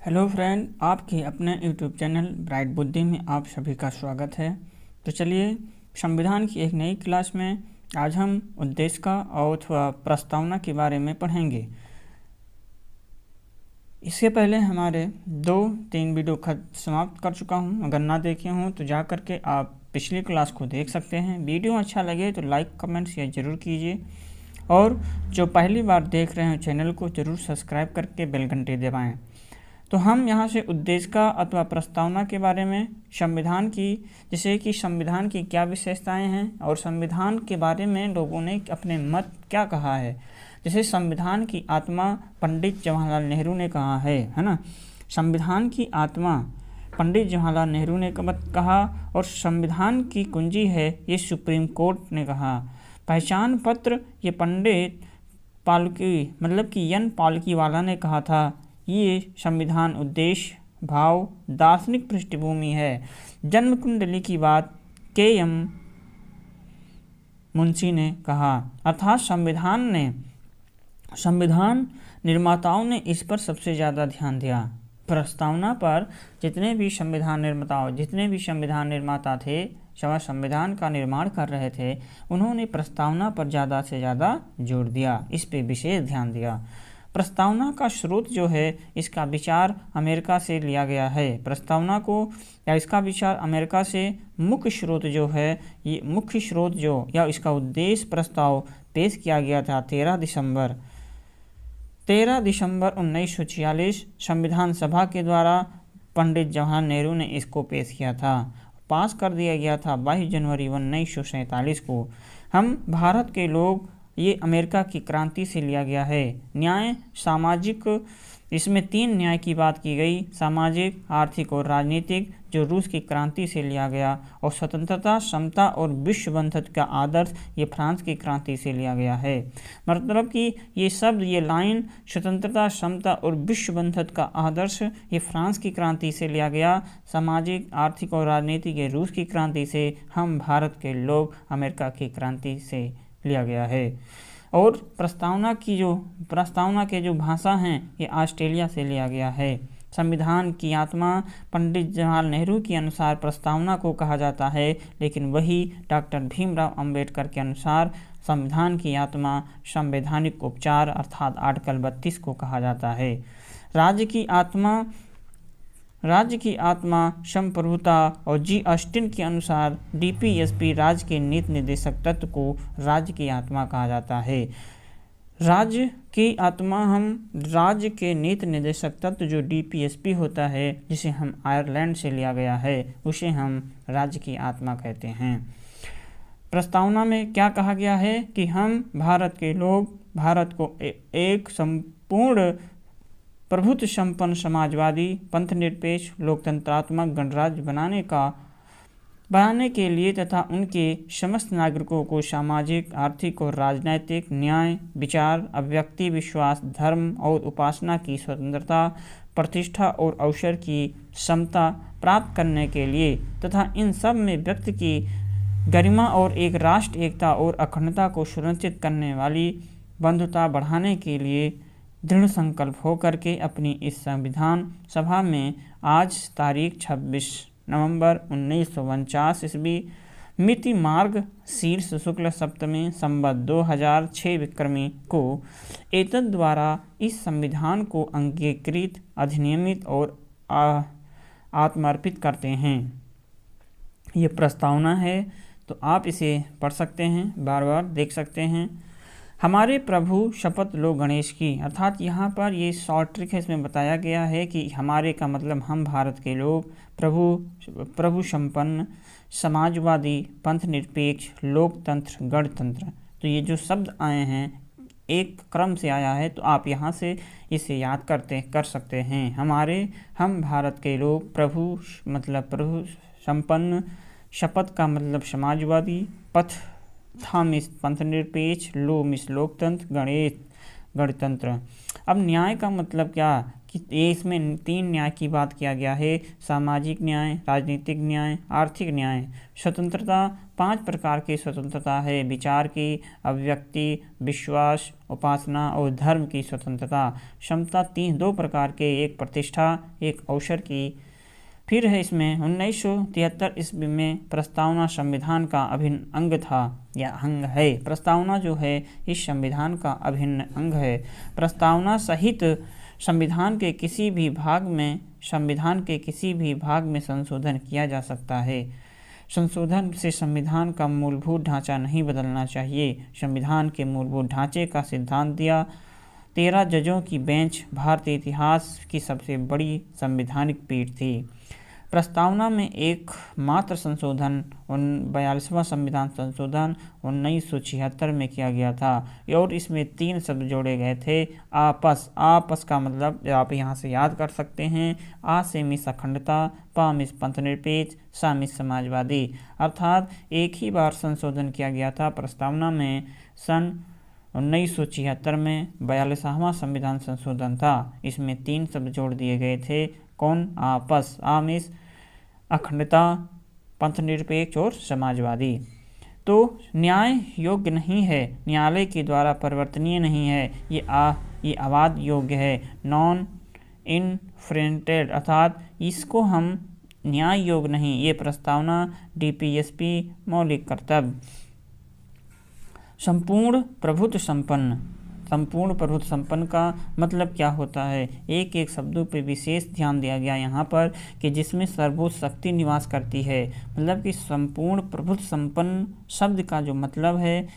Hello friend, आपके अपने YouTube channel bright बुद्धि में आप सभी का स्वागत है। तो चलिए संविधान की एक नई क्लास में आज हम उद्देशिका और प्रस्तावना के बारे में पढ़ेंगे। इससे पहले हमारे 2-3 वीडियो समाप्त कर चुका हूं। अगर ना देखे हों तो जा करके आप पिछली क्लास को देख सकते हैं। वीडियो अच्छा लगे तो लाइक कमेंट शेयर ज़रूर कीजिए और जो पहली बार देख रहे हैं चैनल को ज़रूर सब्सक्राइब करके बेल घंटी दबाएँ। तो हम यहाँ से उद्देशिका अथवा प्रस्तावना के बारे में संविधान की, जैसे कि संविधान की क्या विशेषताएं हैं और संविधान के बारे में लोगों ने अपने मत क्या कहा है। जैसे संविधान की आत्मा पंडित जवाहरलाल नेहरू ने कहा है ना। संविधान की आत्मा पंडित जवाहरलाल नेहरू ने कहा और संविधान की कुंजी है ये सुप्रीम कोर्ट ने कहा। पहचान पत्र ये पंडित पालकी मतलब कि एन पालकीवाला ने कहा था। ये संविधान उद्देश्य भाव दार्शनिक पृष्ठभूमि है। जन्म कुंडली की बात के.एम. मुंशी ने कहा। अर्थात संविधान निर्माताओं ने इस पर सबसे ज़्यादा ध्यान दिया। प्रस्तावना पर जितने भी संविधान निर्माता थे, संविधान का निर्माण कर रहे थे, उन्होंने प्रस्तावना पर ज़्यादा से ज़्यादा जोर दिया, इस पे विशेष ध्यान दिया। प्रस्तावना का स्रोत जो है इसका विचार अमेरिका से लिया गया है। प्रस्तावना को या इसका विचार अमेरिका से मुख्य स्रोत जो या इसका उद्देश्य प्रस्ताव पेश किया गया था 13 दिसंबर 1946 संविधान सभा के द्वारा पंडित जवाहरलाल नेहरू ने इसको पेश किया था। पास कर दिया गया था 22 जनवरी 1947 को। हम भारत के लोग ये अमेरिका की क्रांति से लिया गया है। न्याय सामाजिक, इसमें 3 न्याय की बात की गई, सामाजिक, आर्थिक और राजनीतिक, जो रूस की क्रांति से लिया गया। और स्वतंत्रता, समता और विश्व बंधुत्व का आदर्श ये फ्रांस की क्रांति से लिया गया है। मतलब कि ये शब्द, ये लाइन स्वतंत्रता, समता और विश्व बंधुत्व का आदर्श ये फ्रांस की क्रांति से लिया गया। सामाजिक, आर्थिक और राजनीतिक ये रूस की क्रांति से, हम भारत के लोग अमेरिका की क्रांति से लिया गया है। और प्रस्तावना के जो भाषा हैं ये ऑस्ट्रेलिया से लिया गया है। संविधान की आत्मा पंडित जवाहरलाल नेहरू के अनुसार प्रस्तावना को कहा जाता है, लेकिन वही डॉक्टर भीमराव अंबेडकर के अनुसार संविधान की आत्मा संवैधानिक उपचार अर्थात आर्टिकल 32 को कहा जाता है। राज्य की आत्मा संप्रभुता और जी ऑस्टिन के अनुसार डीपीएसपी राज्य के नीति निर्देशक तत्व को राज्य की आत्मा कहा जाता है। राज्य के नीति निर्देशक तत्व जो डीपीएसपी होता है, जिसे हम आयरलैंड से लिया गया है, उसे हम राज्य की आत्मा कहते हैं। प्रस्तावना में क्या कहा गया है कि हम भारत के लोग भारत को एक संपूर्ण प्रभुत्व संपन्न समाजवादी पंथनिरपेक्ष लोकतंत्रात्मक गणराज्य बनाने के लिए तथा उनके समस्त नागरिकों को सामाजिक, आर्थिक और राजनैतिक न्याय, विचार, अभिव्यक्ति, विश्वास, धर्म और उपासना की स्वतंत्रता, प्रतिष्ठा और अवसर की समता प्राप्त करने के लिए तथा इन सब में व्यक्ति की गरिमा और एक राष्ट्र एकता और अखंडता को सुनिश्चित करने वाली बंधुता बढ़ाने के लिए दृढ़ संकल्प होकर के अपनी इस संविधान सभा में आज तारीख 26 नवंबर 1949 ईस्वी मिति मार्ग शीर्ष शुक्ल सप्तमी संवत 2006 विक्रमी को एतद द्वारा इस संविधान को अंगीकृत, अधिनियमित और आत्मार्पित करते हैं। ये प्रस्तावना है, तो आप इसे पढ़ सकते हैं, बार बार देख सकते हैं। हमारे प्रभु शपथ लो गणेश की, अर्थात यहाँ पर ये शॉर्ट ट्रिक है, इसमें बताया गया है कि हमारे का मतलब हम भारत के लोग प्रभु संपन्न समाजवादी पंथ निरपेक्ष लोकतंत्र गणतंत्र। तो ये जो शब्द आए हैं एक क्रम से आया है, तो आप यहाँ से इसे याद कर सकते हैं। हम भारत के लोग प्रभु संपन्न, शपथ का मतलब समाजवादी, पथ था मिस पंथ निरपेक्ष, लो मिस लोकतंत्र, गणेश गणतंत्र। अब न्याय का मतलब क्या कि इसमें 3 न्याय की बात किया गया है, सामाजिक न्याय, राजनीतिक न्याय, आर्थिक न्याय। स्वतंत्रता 5 प्रकार की स्वतंत्रता है, विचार की, अभिव्यक्ति, विश्वास, उपासना और धर्म की स्वतंत्रता। क्षमता 2 प्रकार के, एक प्रतिष्ठा, एक अवसर की। फिर है इसमें 1973 ईस्वी में प्रस्तावना संविधान का अभिन्न अंग था या अंग है। प्रस्तावना जो है इस संविधान का अभिन्न अंग है। प्रस्तावना सहित संविधान के किसी भी भाग में संशोधन किया जा सकता है। संशोधन से संविधान का मूलभूत ढांचा नहीं बदलना चाहिए। संविधान के मूलभूत ढांचे का सिद्धांत दिया। 13 जजों की बेंच भारतीय इतिहास की सबसे बड़ी संवैधानिक पीठ थी। प्रस्तावना में एकमात्र संशोधन 42वां संविधान संशोधन 1976 में किया गया था और इसमें 3 शब्द जोड़े गए थे। आपस का मतलब आप यहाँ से याद कर सकते हैं। आ से मिस अखंडता, पा मिस पंथनिरपेक्ष, सा मिस समाजवादी। अर्थात एक ही बार संशोधन किया गया था प्रस्तावना में। सन 1976 में 42वां संविधान संशोधन था। इसमें 3 शब्द जोड़ दिए गए थे। कौन? आपस, आमिष, अखंडता, पंथनिरपेक्ष और समाजवादी। तो न्याय योग्य नहीं है, न्यायालय के द्वारा परिवर्तनीय नहीं है, ये अवाद योग्य है, नॉन इन्फ्रेंटेड, अर्थात इसको हम न्याय योग्य नहीं। ये प्रस्तावना DPSP मौलिक कर्तव्य। संपूर्ण प्रभुत्व संपन्न का मतलब क्या होता है? एक एक शब्दों पर विशेष ध्यान दिया गया यहाँ पर कि जिसमें सर्वोच्च शक्ति निवास करती है। मतलब कि संपूर्ण प्रभुत्व संपन्न शब्द का जो मतलब है,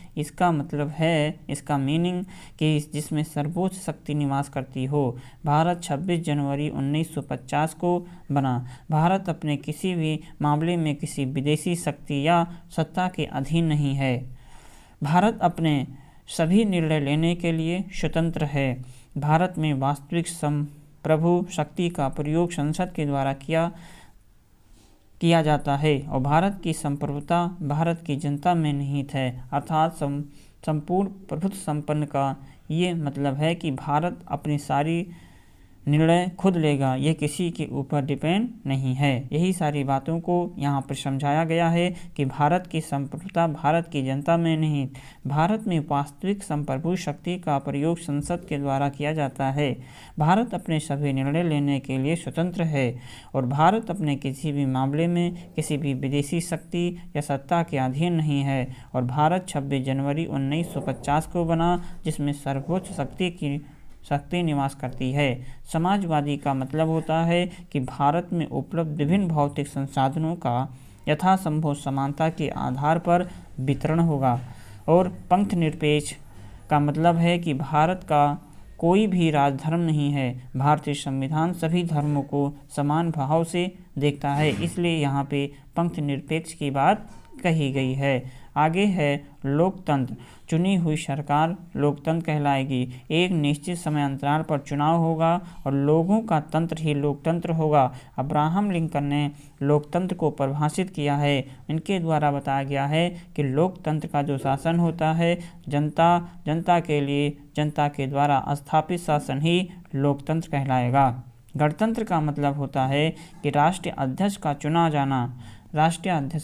इसका मीनिंग कि जिसमें सर्वोच्च शक्ति निवास करती हो। भारत 26 जनवरी 1950 को बना। भारत अपने किसी भी मामले में किसी विदेशी शक्ति या सत्ता के अधीन नहीं है। भारत अपने सभी निर्णय लेने के लिए स्वतंत्र है। भारत में वास्तविक संप्रभु शक्ति का प्रयोग संसद के द्वारा किया जाता है और भारत की संप्रभुता भारत की जनता में निहित है। अर्थात संपूर्ण प्रभुत्व संपन्न का ये मतलब है कि भारत अपनी सारी निर्णय खुद लेगा, ये किसी के ऊपर डिपेंड नहीं है। यही सारी बातों को यहाँ पर समझाया गया है कि भारत की संप्रभुता भारत की जनता में नहीं, भारत में वास्तविक संप्रभु शक्ति का प्रयोग संसद के द्वारा किया जाता है। भारत अपने सभी निर्णय लेने के लिए स्वतंत्र है और भारत अपने किसी भी मामले में किसी भी विदेशी शक्ति या सत्ता के अधीन नहीं है। और भारत 26 जनवरी 1950 को बना, जिसमें सर्वोच्च शक्ति निवास करती है। समाजवादी का मतलब होता है कि भारत में उपलब्ध विभिन्न भौतिक संसाधनों का यथासंभव समानता के आधार पर वितरण होगा। और पंथनिरपेक्ष का मतलब है कि भारत का कोई भी राजधर्म नहीं है। भारतीय संविधान सभी धर्मों को समान भाव से देखता है, इसलिए यहाँ पे पंथनिरपेक्ष की बात कही गई है। आगे है लोकतंत्र। चुनी हुई सरकार लोकतंत्र कहलाएगी। एक निश्चित समय अंतराल पर चुनाव होगा और लोगों का तंत्र ही लोकतंत्र होगा। अब्राहम लिंकन ने लोकतंत्र को परिभाषित किया है। इनके द्वारा बताया गया है कि लोकतंत्र का जो शासन होता है जनता के लिए जनता के द्वारा स्थापित शासन ही लोकतंत्र कहलाएगा। गणतंत्र का मतलब होता है कि राष्ट्रीय अध्यक्ष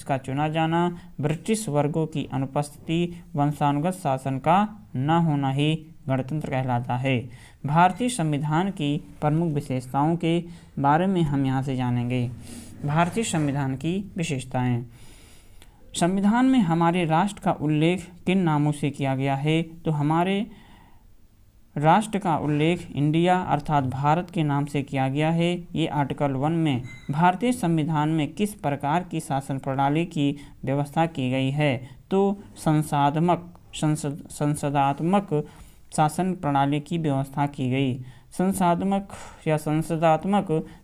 का चुना जाना, ब्रिटिश वर्गों की अनुपस्थिति, वंशानुगत शासन का न होना ही गणतंत्र कहलाता है। भारतीय संविधान की प्रमुख विशेषताओं के बारे में हम यहाँ से जानेंगे। भारतीय संविधान की विशेषताएं। संविधान में हमारे राष्ट्र का उल्लेख किन नामों से किया गया है? तो हमारे राष्ट्र का उल्लेख इंडिया अर्थात भारत के नाम से किया गया है। ये आर्टिकल 1 में। भारतीय संविधान में किस प्रकार की शासन प्रणाली की व्यवस्था की गई है? तो संसदात्मक शासन प्रणाली की व्यवस्था की गई। संसदात्मक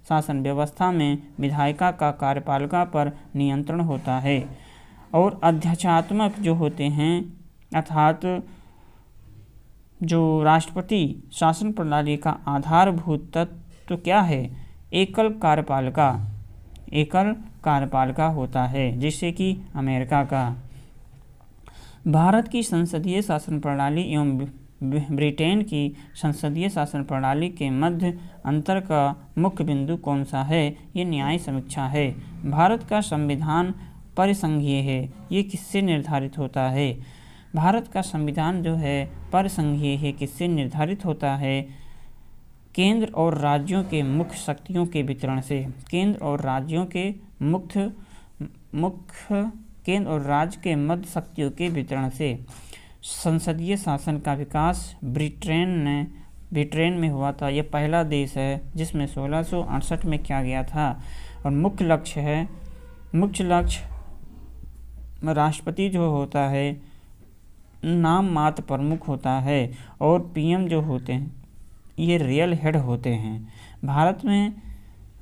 शासन व्यवस्था में विधायिका का कार्यपालिका पर नियंत्रण होता है और अध्यक्षात्मक जो होते हैं अर्थात जो राष्ट्रपति शासन प्रणाली का आधारभूत तत्व क्या है? एकल कार्यपालिका होता है, जिससे कि अमेरिका का। भारत की संसदीय शासन प्रणाली एवं ब्रिटेन की संसदीय शासन प्रणाली के मध्य अंतर का मुख्य बिंदु कौन सा है? ये न्याय समीक्षा है। भारत का संविधान परिसंघीय है, ये किससे निर्धारित होता है? भारत का संविधान जो है परिसंघीय है, किससे निर्धारित होता है? केंद्र और राज्यों के मुख्य शक्तियों के वितरण से। केंद्र और राज्यों के केंद्र और राज्य के मध्य शक्तियों के वितरण से। संसदीय शासन का विकास ब्रिटेन में हुआ था। यह पहला देश है जिसमें 1668 में किया गया था। और मुख्य लक्ष्य राष्ट्रपति जो होता है नाम मात्र प्रमुख होता है और पीएम जो होते हैं ये रियल हेड होते हैं। भारत में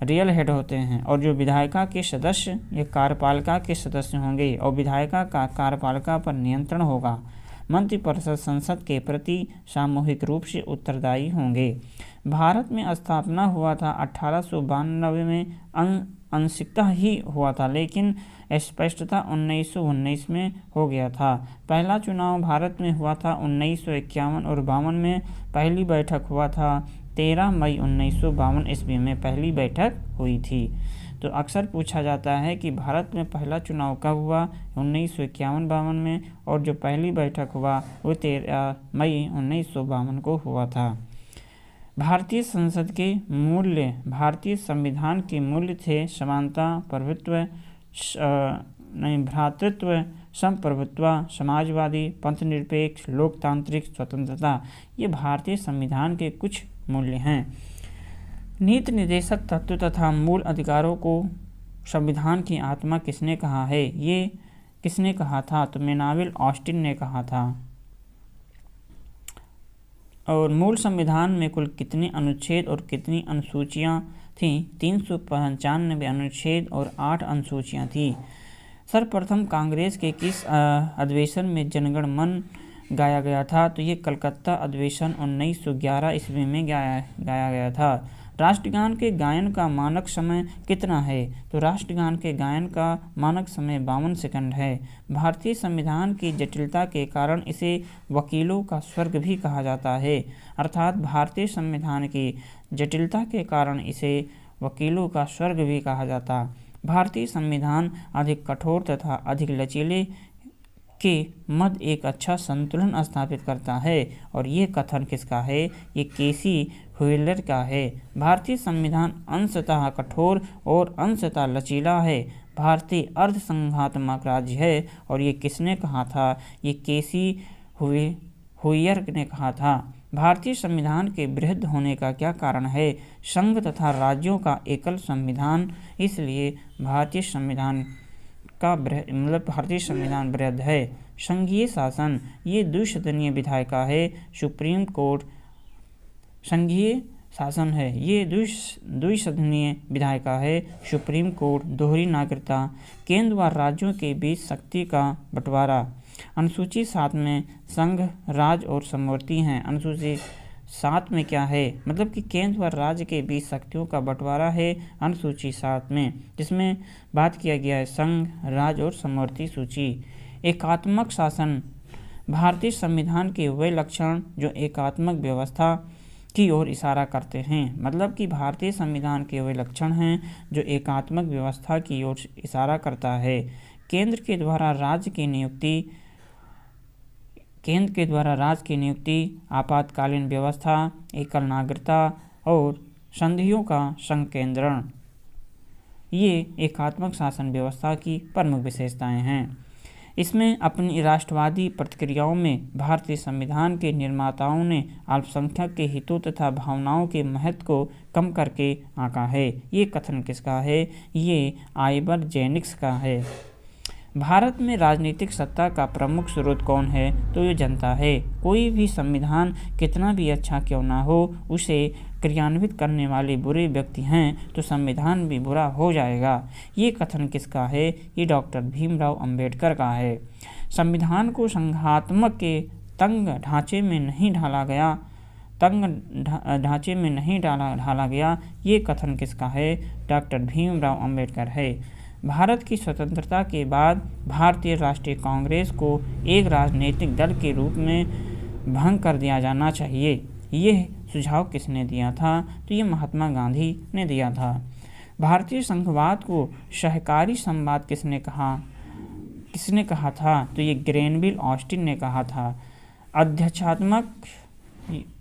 रियल हेड होते हैं और जो विधायिका के सदस्य ये कार्यपालिका के सदस्य होंगे और विधायिका का कार्यपालिका पर नियंत्रण होगा। मंत्रिपरिषद संसद के प्रति सामूहिक रूप से उत्तरदायी होंगे। भारत में स्थापना हुआ था 1892 में, आंशिकता ही हुआ था, लेकिन स्पष्टता 1919 में हो गया था। पहला चुनाव भारत में हुआ था 1951 और 52 में। पहली बैठक हुआ था 13 मई 1952 ईस्वी में पहली बैठक हुई थी। तो अक्सर पूछा जाता है कि भारत में पहला चुनाव कब हुआ? 1951-52 में, और जो पहली बैठक हुआ वो 13 मई 1952 को हुआ था। भारतीय संसद के मूल्य, भारतीय संविधान के मूल्य थे समानता, भ्रातृत्व, संप्रभुत्व, समाजवादी, पंथनिरपेक्ष, लोकतांत्रिक, स्वतंत्रता। ये भारतीय संविधान के कुछ मूल्य हैं। नीति निर्देशक तत्व तथा मूल अधिकारों को संविधान की आत्मा किसने कहा है? ये किसने कहा था? तो मेनाविल ऑस्टिन ने कहा था। और मूल संविधान में कुल कितने अनुच्छेद और कितनी अनुसूचियां थीं? 395 अनुच्छेद और 8 अनुसूचियां थीं। सर्वप्रथम कांग्रेस के किस अधिवेशन में जनगण मन गाया गया था? तो ये कलकत्ता अधिवेशन 1911 ईस्वी में गाया गया था। राष्ट्रगान के गायन का मानक समय कितना है? तो राष्ट्रगान के गायन का मानक समय 52 सेकंड है। भारतीय संविधान की जटिलता के कारण इसे वकीलों का स्वर्ग भी कहा जाता है। अर्थात भारतीय संविधान की जटिलता के कारण इसे वकीलों का स्वर्ग भी कहा जाता। भारतीय संविधान अधिक कठोर तथा अधिक लचीले के मध्य एक अच्छा संतुलन स्थापित करता है। और ये कथन किसका है? ये केसी व्हीलर का है। भारतीय संविधान अंशतः कठोर और अंशतः लचीला है। भारतीय अर्धसंघात्मक राज्य है। और ये किसने कहा था? ये केसी व्हीलर ने कहा था। भारतीय संविधान के वृहद होने का क्या कारण है? संघ तथा राज्यों का एकल संविधान, इसलिए भारतीय संविधान वृहद है। संघीय शासन, ये द्विसदनीय विधायिका है। सुप्रीम कोर्ट संघीय शासन है, ये द्विसदनीय विधायिका है। सुप्रीम कोर्ट, दोहरी नागरिकता, केंद्र व राज्यों के बीच शक्ति का बंटवारा। अनुसूची 7 में संघ, राज्य और समवर्ती हैं। अनुसूची 7 में क्या है? मतलब कि केंद्र व राज्य के बीच शक्तियों का बंटवारा है अनुसूची 7 में, जिसमें बात किया गया है संघ, राज्य और समवर्ती सूची। एकात्मक शासन, भारतीय संविधान के वे लक्षण जो एकात्मक व्यवस्था की ओर इशारा करते हैं। मतलब कि भारतीय संविधान के वे लक्षण हैं जो एकात्मक व्यवस्था की ओर इशारा करता है। केंद्र के द्वारा राज्य की नियुक्ति, आपातकालीन व्यवस्था, एकल नागरिकता और संधियों का संकेंद्रण, ये एकात्मक शासन व्यवस्था की प्रमुख विशेषताएं हैं। इसमें अपनी राष्ट्रवादी प्रतिक्रियाओं में भारतीय संविधान के निर्माताओं ने अल्पसंख्यक के हितों तथा भावनाओं के महत्व को कम करके आंका है। ये कथन किसका है? ये आइवर जेनिक्स का है। भारत में राजनीतिक सत्ता का प्रमुख स्रोत कौन है? तो ये जनता है। कोई भी संविधान कितना भी अच्छा क्यों ना हो, उसे क्रियान्वित करने वाले बुरे व्यक्ति हैं तो संविधान भी बुरा हो जाएगा। ये कथन किसका है? ये डॉक्टर भीमराव अंबेडकर का है। संविधान को संघात्मक के तंग ढांचे में नहीं ढाला गया। ये कथन किसका है? डॉक्टर भीमराव अंबेडकर है। भारत की स्वतंत्रता के बाद भारतीय राष्ट्रीय कांग्रेस को एक राजनीतिक दल के रूप में भंग कर दिया जाना चाहिए। यह सुझाव किसने दिया था? तो ये महात्मा गांधी ने दिया था। भारतीय संघवाद को सहकारी संवाद किसने कहा था? तो ये ग्रेनविल ऑस्टिन ने कहा था।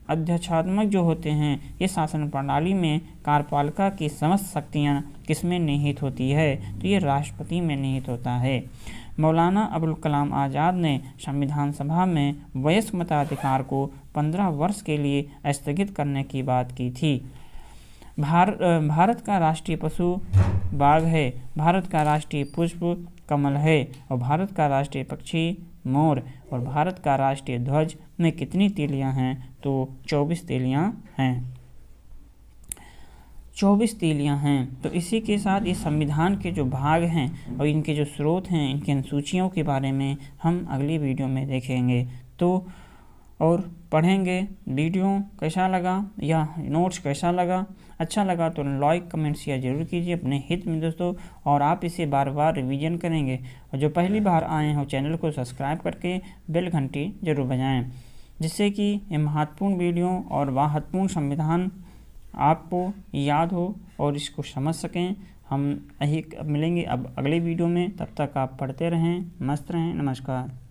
अध्यक्षात्मक जो होते हैं ये शासन प्रणाली में कार्यपालिका की समस्त शक्तियाँ किसमें निहित होती है? तो ये राष्ट्रपति में निहित होता है। मौलाना अबुल कलाम आज़ाद ने संविधान सभा में वयस्क मताधिकार को 15 वर्ष के लिए स्थगित करने की बात की थी। भारत का राष्ट्रीय पशु बाघ है, भारत का राष्ट्रीय पुष्प कमल है और भारत का राष्ट्रीय पक्षी मोर, और भारत का राष्ट्रीय ध्वज में कितनी तीलियां हैं? तो 24 तीलियां हैं। 24 तीलियां हैं। तो इसी के साथ इस संविधान के जो भाग हैं और इनके जो स्रोत हैं, इनकी अनुसूचियों के बारे में हम अगली वीडियो में देखेंगे तो और पढ़ेंगे। वीडियो कैसा लगा या नोट्स कैसा लगा? अच्छा लगा तो लाइक कमेंट शेयर जरूर कीजिए अपने हित में दोस्तों, और आप इसे बार बार रिवीजन करेंगे। और जो पहली बार आए हो चैनल को सब्सक्राइब करके बेल घंटी जरूर बजाएं, जिससे कि ये महत्वपूर्ण वीडियो और महत्वपूर्ण संविधान आपको याद हो और इसको समझ सकें। हम यही मिलेंगे अब अगले वीडियो में, तब तक आप पढ़ते रहें, मस्त रहें। नमस्कार।